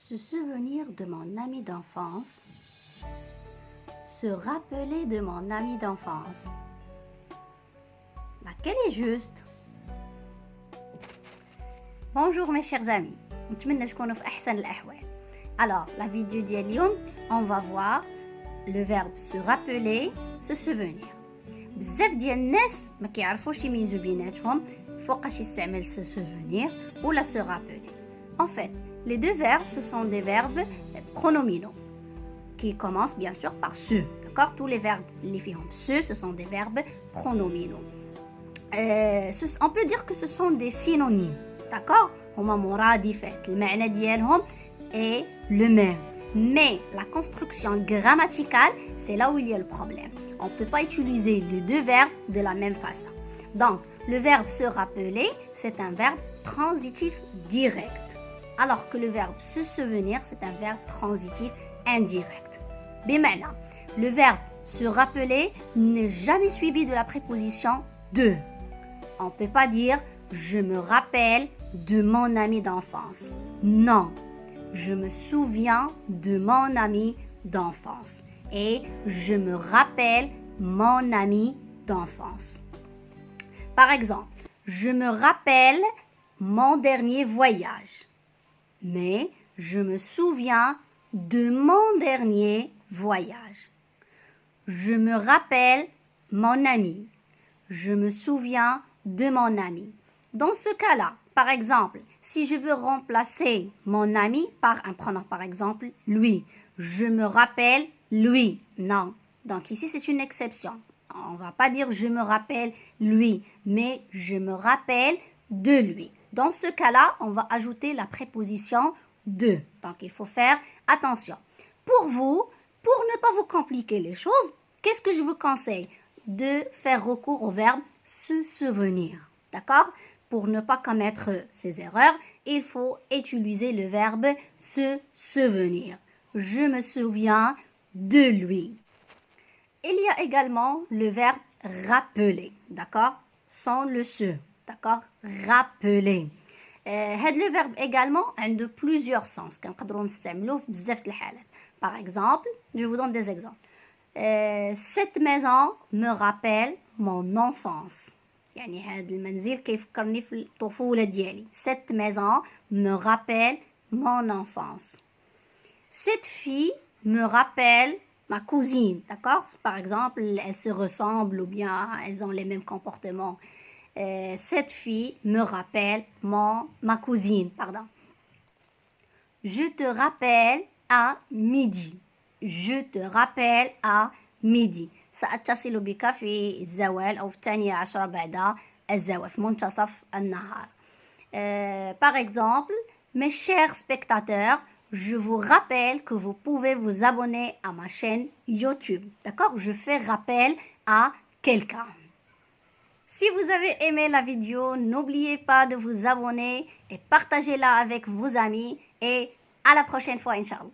Se souvenir de mon ami d'enfance. Se rappeler de mon ami d'enfance. Laquelle est juste? Bonjour mes chers amis. نتمنى تكونوا في أحسن الأحوال. Alors, la vidéo ديال اليوم, on va voir le verbe se rappeler, se souvenir. بزاف ديال الناس ما كيعرفوش يميزوا بيناتهم فوقاش يستعمل se souvenir ou la se rappeler. En fait, les deux verbes, ce sont des verbes pronominaux qui commencent bien sûr par se. D'accord? Tous les verbes les fihom se, ce sont des verbes pronominaux. On peut dire que ce sont des synonymes. D'accord? هما مرادفات. المعنى ديالهم est le même. Mais la construction grammaticale, c'est là où il y a le problème. On ne peut pas utiliser les deux verbes de la même façon. Donc, le verbe se rappeler, c'est un verbe transitif direct. Alors que le verbe se souvenir, c'est un verbe transitif indirect. بمعنى, le verbe se rappeler n'est jamais suivi de la préposition de. On ne peut pas dire je me rappelle de mon ami d'enfance. Non, je me souviens de mon ami d'enfance. Et je me rappelle mon ami d'enfance. Par exemple, je me rappelle mon dernier voyage. Mais je me souviens de mon dernier voyage. Je me rappelle mon ami. Je me souviens de mon ami. Dans ce cas-là, par exemple, si je veux remplacer mon ami par un pronom, par exemple, lui, je me rappelle lui. Non. Donc ici, c'est une exception. On ne va pas dire je me rappelle lui, mais je me rappelle de lui. Dans ce cas-là, on va ajouter la préposition de. Donc il faut faire attention. Pour vous, pour ne pas vous compliquer les choses, qu'est-ce que je vous conseille? De faire recours au verbe se souvenir. D'accord? Pour ne pas commettre ces erreurs, il faut utiliser le verbe se souvenir. Je me souviens de lui. Il y a également le verbe rappeler. D'accord? Sans le se. D'accord? Rappeler. Le verbe également a de plusieurs sens. Par exemple, je vous donne des exemples. Cette maison me rappelle mon enfance. يعني هذا المنزل كيفكرني في الطفولة ديالي. Cette maison me rappelle mon enfance. Cette fille me rappelle ma cousine. D'accord? Par exemple, elles se ressemblent ou bien elles ont les mêmes comportements. Cette fille me rappelle ma cousine. Pardon. Je te rappelle à midi. Je te rappelle à midi. سأتصل بك في الزوال أو في 12 بعد الزوال في منتصف النهار. Par exemple, mes chers spectateurs, je vous rappelle que vous pouvez vous abonner à ma chaîne YouTube. D'accord? Je fais rappel à quelqu'un. Si vous avez aimé la vidéo, n'oubliez pas de vous abonner et partagez-la avec vos amis. Et à la prochaine fois, Inch'Allah.